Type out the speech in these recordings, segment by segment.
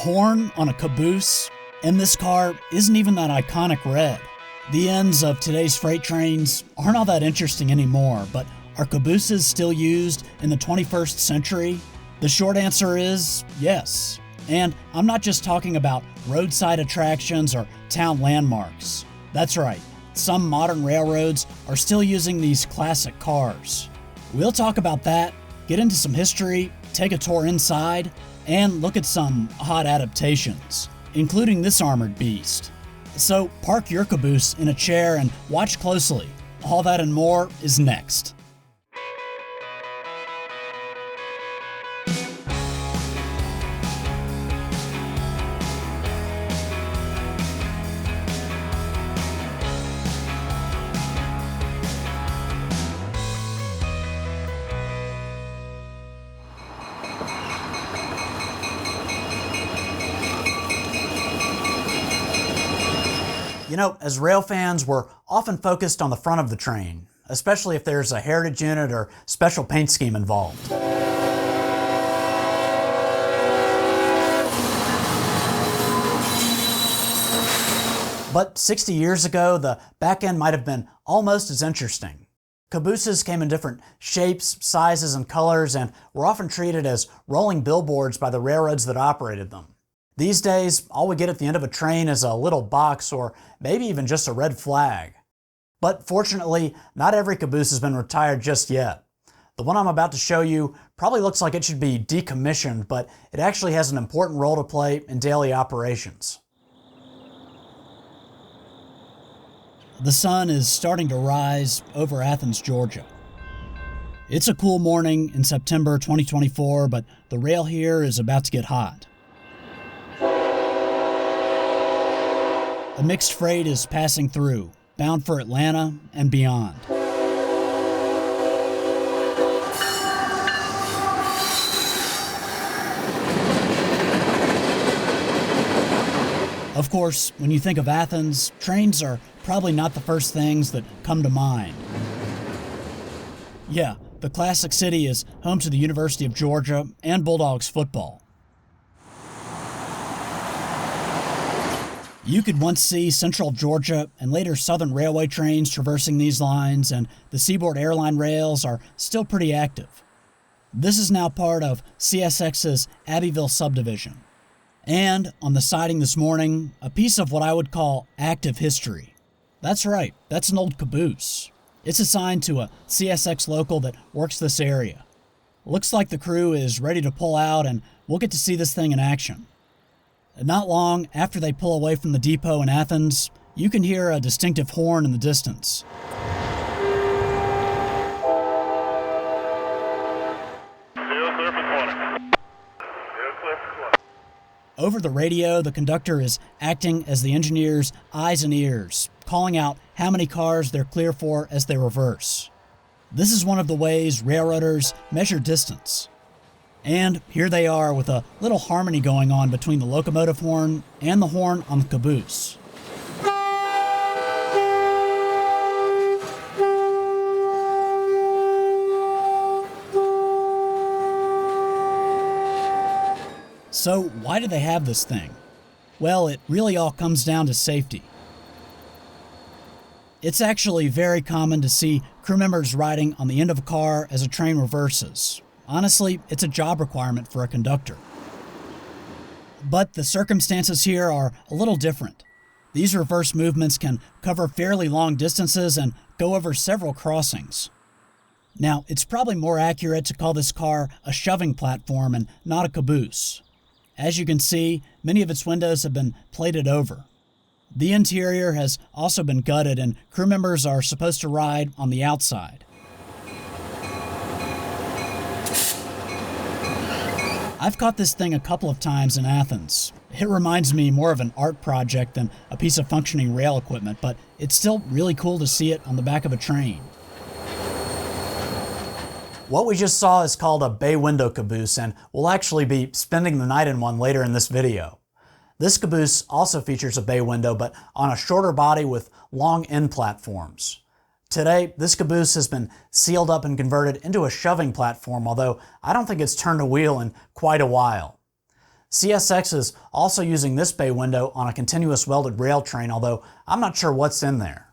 horn on a caboose in this car isn't even that iconic red. The ends of today's freight trains aren't all that interesting anymore, but are cabooses still used in the 21st century? The short answer is yes. And I'm not just talking about roadside attractions or town landmarks. That's right, some modern railroads are still using these classic cars. We'll talk about that, get into some history, take a tour inside, and look at some odd adaptations, including this armored beast. So park your caboose in a chair and watch closely. All that and more is next. You know, as rail fans, we're often focused on the front of the train, especially if there's a heritage unit or special paint scheme involved. But 60 years ago, the back end might have been almost as interesting. Cabooses came in different shapes, sizes, and colors, and were often treated as rolling billboards by the railroads that operated them. These days, all we get at the end of a train is a little box or maybe even just a red flag. But fortunately, not every caboose has been retired just yet. The one I'm about to show you probably looks like it should be decommissioned, but it actually has an important role to play in daily operations. The sun is starting to rise over Athens, Georgia. It's a cool morning in September 2024, but the rail here is about to get hot. A mixed freight is passing through, bound for Atlanta and beyond. Of course, when you think of Athens, trains are probably not the first things that come to mind. Yeah, the classic city is home to the University of Georgia and Bulldogs football. You could once see Central Georgia and later Southern Railway trains traversing these lines, and the Seaboard Airline rails are still pretty active. This is now part of CSX's Abbeville subdivision. And on the siding this morning, a piece of what I would call active history. That's right, that's an old caboose. It's assigned to a CSX local that works this area. Looks like the crew is ready to pull out, and we'll get to see this thing in action. Not long after they pull away from the depot in Athens, you can hear a distinctive horn in the distance. Over the radio, the conductor is acting as the engineer's eyes and ears, calling out how many cars they're clear for as they reverse. This is one of the ways railroaders measure distance. And here they are with a little harmony going on between the locomotive horn and the horn on the caboose. So why do they have this thing? Well, it really all comes down to safety. It's actually very common to see crew members riding on the end of a car as a train reverses. Honestly, it's a job requirement for a conductor. But the circumstances here are a little different. These reverse movements can cover fairly long distances and go over several crossings. Now, it's probably more accurate to call this car a shoving platform and not a caboose. As you can see, many of its windows have been plated over. The interior has also been gutted, and crew members are supposed to ride on the outside. I've caught this thing a couple of times in Athens. It reminds me more of an art project than a piece of functioning rail equipment, but it's still really cool to see it on the back of a train. What we just saw is called a bay window caboose, and we'll actually be spending the night in one later in this video. This caboose also features a bay window, but on a shorter body with long end platforms. Today, this caboose has been sealed up and converted into a shoving platform, although I don't think it's turned a wheel in quite a while. CSX is also using this bay window on a continuous welded rail train, although I'm not sure what's in there.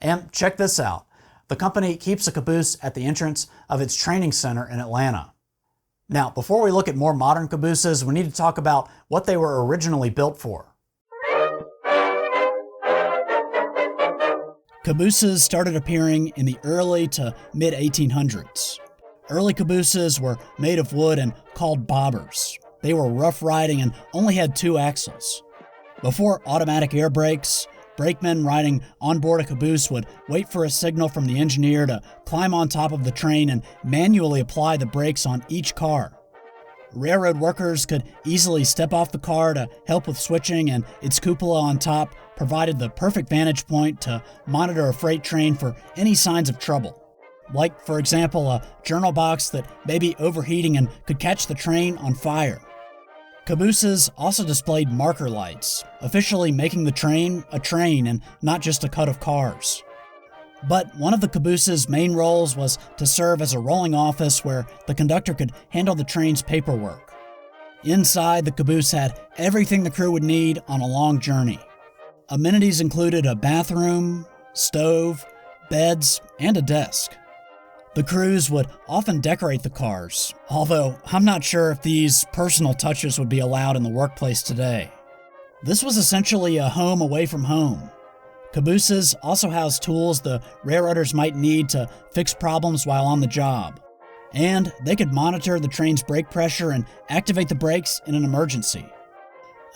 And check this out. The company keeps a caboose at the entrance of its training center in Atlanta. Now, before we look at more modern cabooses, we need to talk about what they were originally built for. Cabooses started appearing in the early to mid-1800s. Early cabooses were made of wood and called bobbers. They were rough riding and only had 2 axles. Before automatic air brakes, brakemen riding on board a caboose would wait for a signal from the engineer to climb on top of the train and manually apply the brakes on each car. Railroad workers could easily step off the car to help with switching, and its cupola on top provided the perfect vantage point to monitor a freight train for any signs of trouble. Like, for example, a journal box that may be overheating and could catch the train on fire. Cabooses also displayed marker lights, officially making the train a train and not just a cut of cars. But one of the caboose's main roles was to serve as a rolling office where the conductor could handle the train's paperwork. Inside, the caboose had everything the crew would need on a long journey. Amenities included a bathroom, stove, beds, and a desk. The crews would often decorate the cars, although I'm not sure if these personal touches would be allowed in the workplace today. This was essentially a home away from home. Cabooses also housed tools the railroaders might need to fix problems while on the job, and they could monitor the train's brake pressure and activate the brakes in an emergency.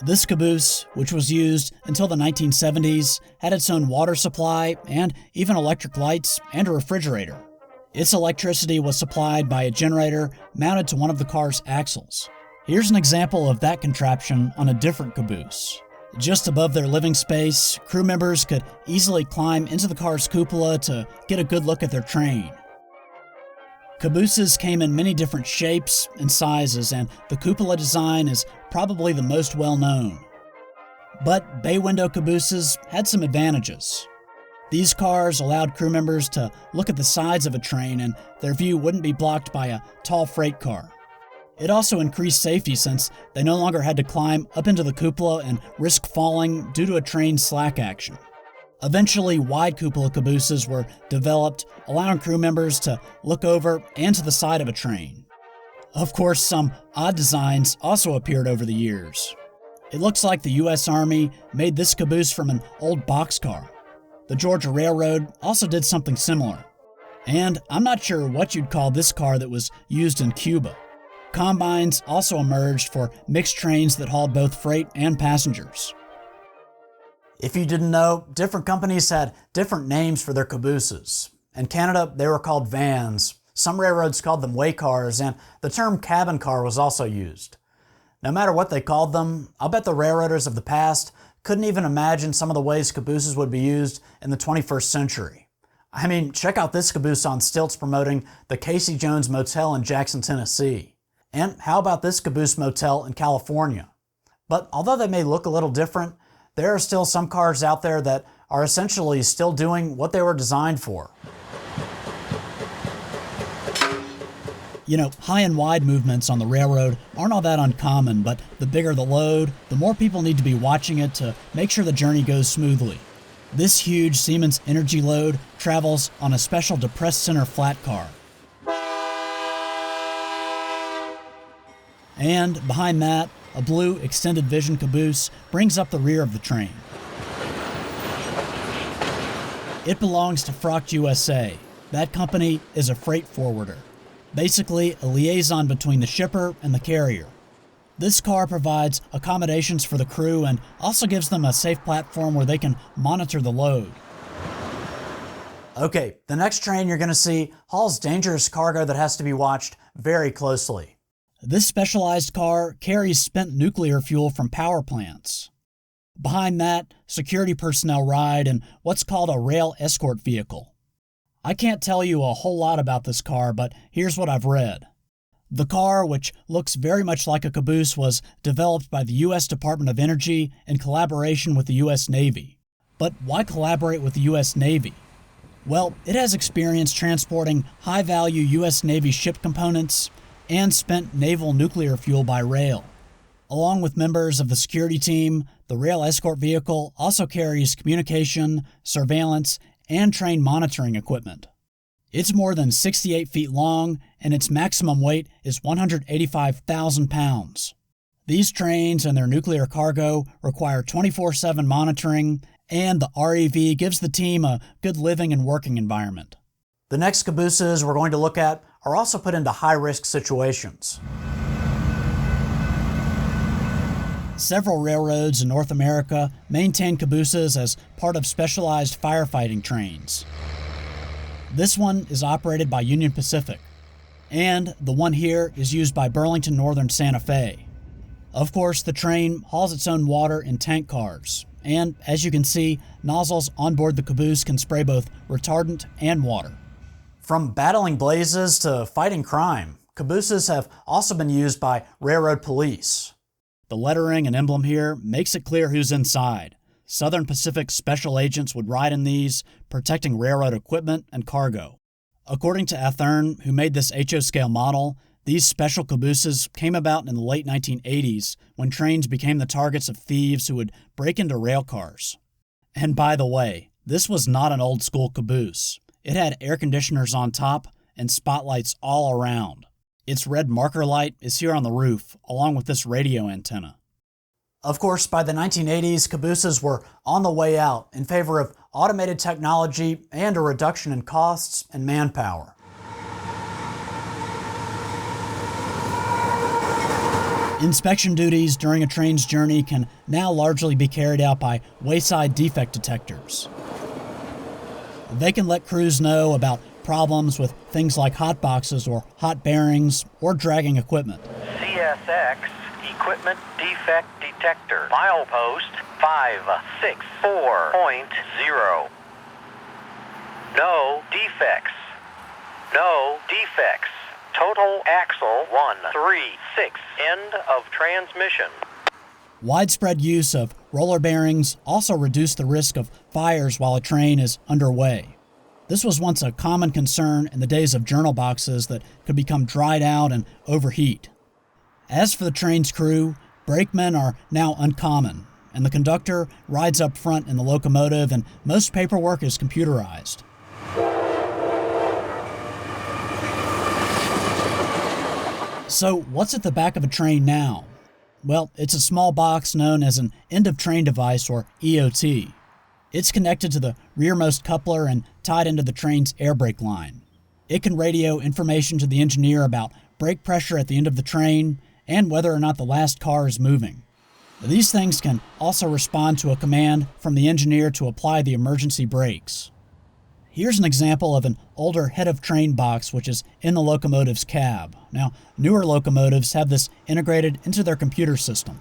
This caboose, which was used until the 1970s, had its own water supply and even electric lights and a refrigerator. Its electricity was supplied by a generator mounted to one of the car's axles. Here's an example of that contraption on a different caboose. Just above their living space, crew members could easily climb into the car's cupola to get a good look at their train. Cabooses came in many different shapes and sizes, and the cupola design is probably the most well-known. But bay window cabooses had some advantages. These cars allowed crew members to look at the sides of a train, and their view wouldn't be blocked by a tall freight car. It also increased safety since they no longer had to climb up into the cupola and risk falling due to a train's slack action. Eventually, wide cupola cabooses were developed, allowing crew members to look over and to the side of a train. Of course, some odd designs also appeared over the years. It looks like the U.S. Army made this caboose from an old boxcar. The Georgia Railroad also did something similar. And I'm not sure what you'd call this car that was used in Cuba. Combines also emerged for mixed trains that hauled both freight and passengers. If you didn't know, different companies had different names for their cabooses. In Canada, they were called vans. Some railroads called them way cars, and the term cabin car was also used. No matter what they called them, I'll bet the railroaders of the past couldn't even imagine some of the ways cabooses would be used in the 21st century. I mean, check out this caboose on stilts promoting the Casey Jones Motel in Jackson, Tennessee. And how about this caboose motel in California? But although they may look a little different, there are still some cars out there that are essentially still doing what they were designed for. You know, high and wide movements on the railroad aren't all that uncommon, but the bigger the load, the more people need to be watching it to make sure the journey goes smoothly. This huge Siemens Energy load travels on a special depressed center flat car. And behind that, a blue extended vision caboose brings up the rear of the train. It belongs to Frocht USA. That company is a freight forwarder. Basically, a liaison between the shipper and the carrier. This car provides accommodations for the crew and also gives them a safe platform where they can monitor the load. Okay, the next train you're going to see hauls dangerous cargo that has to be watched very closely. This specialized car carries spent nuclear fuel from power plants. Behind that, security personnel ride in what's called a rail escort vehicle. I can't tell you a whole lot about this car, but here's what I've read. The car, which looks very much like a caboose, was developed by the U.S. Department of Energy in collaboration with the U.S. Navy. But why collaborate with the U.S. Navy? Well, it has experience transporting high-value U.S. Navy ship components and spent naval nuclear fuel by rail. Along with members of the security team, the rail escort vehicle also carries communication, surveillance, and train monitoring equipment. It's more than 68 feet long, and its maximum weight is 185,000 pounds. These trains and their nuclear cargo require 24/7 monitoring, and the REV gives the team a good living and working environment. The next cabooses we're going to look at are also put into high-risk situations. Several railroads in North America maintain cabooses as part of specialized firefighting trains. This one is operated by Union Pacific, and the one here is used by Burlington Northern Santa Fe. Of course, the train hauls its own water in tank cars, and as you can see, nozzles on board the caboose can spray both retardant and water. From battling blazes to fighting crime, cabooses have also been used by railroad police. The lettering and emblem here makes it clear who's inside. Southern Pacific special agents would ride in these, protecting railroad equipment and cargo. According to Athern, who made this HO-scale model, these special cabooses came about in the late 1980s when trains became the targets of thieves who would break into rail cars. And by the way, this was not an old-school caboose. It had air conditioners on top and spotlights all around. Its red marker light is here on the roof, along with this radio antenna. Of course, by the 1980s, cabooses were on the way out in favor of automated technology and a reduction in costs and manpower. Inspection duties during a train's journey can now largely be carried out by wayside defect detectors. They can let crews know about problems with things like hot boxes or hot bearings or dragging equipment. CSX Equipment Defect Detector, milepost 564.0. No defects. No defects. Total axle 136. End of transmission. Widespread use of roller bearings also reduced the risk of fires while a train is underway. This was once a common concern in the days of journal boxes that could become dried out and overheat. As for the train's crew, brakemen are now uncommon, and the conductor rides up front in the locomotive, and most paperwork is computerized. So, what's at the back of a train now? Well, it's a small box known as an end-of-train device, or EOT. It's connected to the rearmost coupler and tied into the train's air brake line. It can radio information to the engineer about brake pressure at the end of the train and whether or not the last car is moving. These things can also respond to a command from the engineer to apply the emergency brakes. Here's an example of an older head-of-train box which is in the locomotive's cab. Now, newer locomotives have this integrated into their computer system.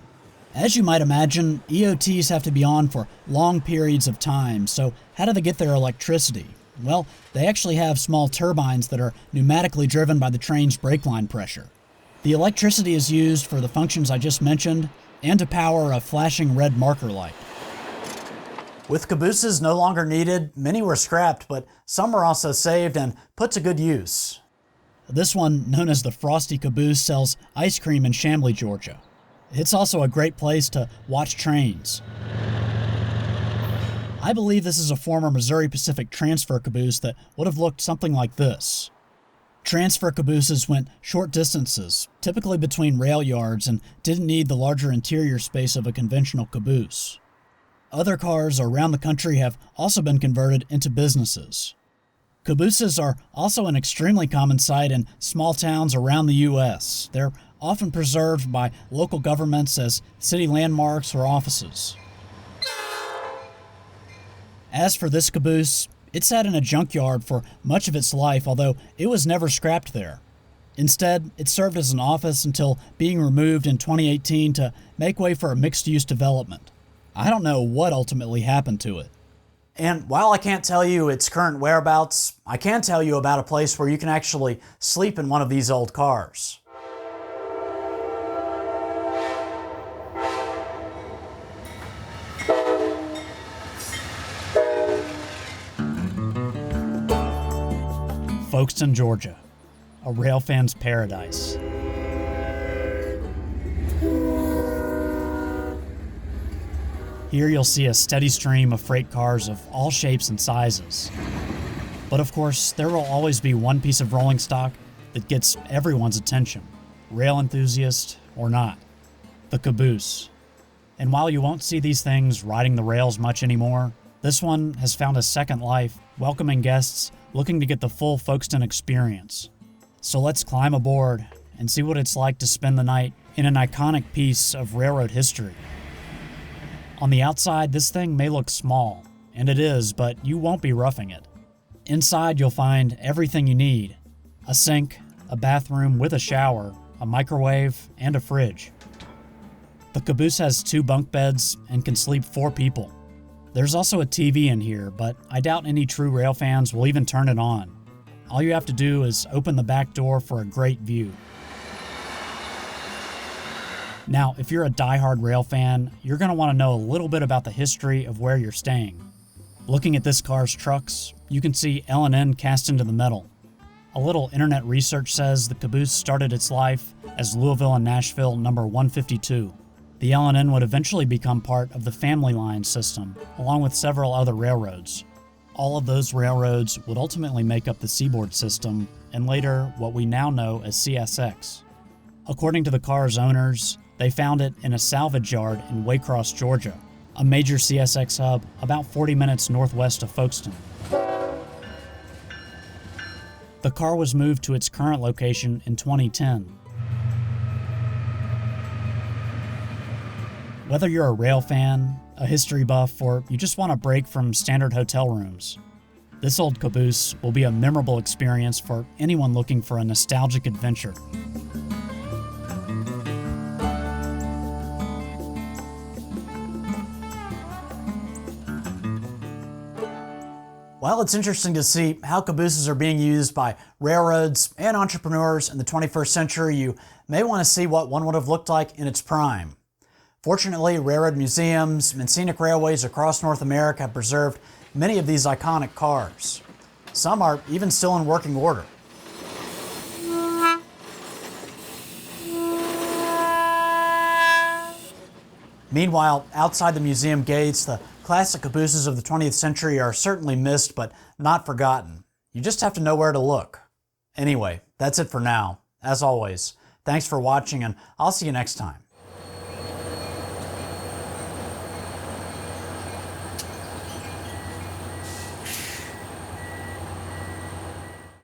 As you might imagine, EOTs have to be on for long periods of time, so how do they get their electricity? Well, they actually have small turbines that are pneumatically driven by the train's brake line pressure. The electricity is used for the functions I just mentioned and to power a flashing red marker light. With cabooses no longer needed, many were scrapped, but some were also saved and put to good use. This one, known as the Frosty Caboose, sells ice cream in Chamblee, Georgia. It's also a great place to watch trains. I believe this is a former Missouri Pacific transfer caboose that would have looked something like this. Transfer cabooses went short distances, typically between rail yards, and didn't need the larger interior space of a conventional caboose. Other cars around the country have also been converted into businesses. Cabooses are also an extremely common sight in small towns around the U.S. They're often preserved by local governments as city landmarks or offices. As for this caboose, it sat in a junkyard for much of its life, although it was never scrapped there. Instead, it served as an office until being removed in 2018 to make way for a mixed-use development. I don't know what ultimately happened to it. And while I can't tell you its current whereabouts, I can tell you about a place where you can actually sleep in one of these old cars. Folkestone, Georgia, a rail fan's paradise. Here you'll see a steady stream of freight cars of all shapes and sizes. But of course, there will always be one piece of rolling stock that gets everyone's attention, rail enthusiast or not: the caboose. And while you won't see these things riding the rails much anymore, this one has found a second life, welcoming guests looking to get the full Folkestone experience. So let's climb aboard and see what it's like to spend the night in an iconic piece of railroad history. On the outside, this thing may look small, and it is, but you won't be roughing it. Inside, you'll find everything you need: a sink, a bathroom with a shower, a microwave, and a fridge. The caboose has 2 bunk beds and can sleep 4 people. There's also a TV in here, but I doubt any true rail fans will even turn it on. All you have to do is open the back door for a great view. Now, if you're a diehard rail fan, you're going to want to know a little bit about the history of where you're staying. Looking at this car's trucks, you can see L&N cast into the metal. A little internet research says the caboose started its life as Louisville and Nashville number 152. The L&N would eventually become part of the Family Line system, along with several other railroads. All of those railroads would ultimately make up the Seaboard system, and later what we now know as CSX. According to the car's owners, they found it in a salvage yard in Waycross, Georgia, a major CSX hub about 40 minutes northwest of Folkestone. The car was moved to its current location in 2010. Whether you're a rail fan, a history buff, or you just want a break from standard hotel rooms, this old caboose will be a memorable experience for anyone looking for a nostalgic adventure. Well, it's interesting to see how cabooses are being used by railroads and entrepreneurs in the 21st century. You may want to see what one would have looked like in its prime. Fortunately, railroad museums and scenic railways across North America have preserved many of these iconic cars. Some are even still in working order. Meanwhile, outside the museum gates, the classic cabooses of the 20th century are certainly missed but not forgotten. You just have to know where to look. Anyway, that's it for now. As always, thanks for watching, and I'll see you next time.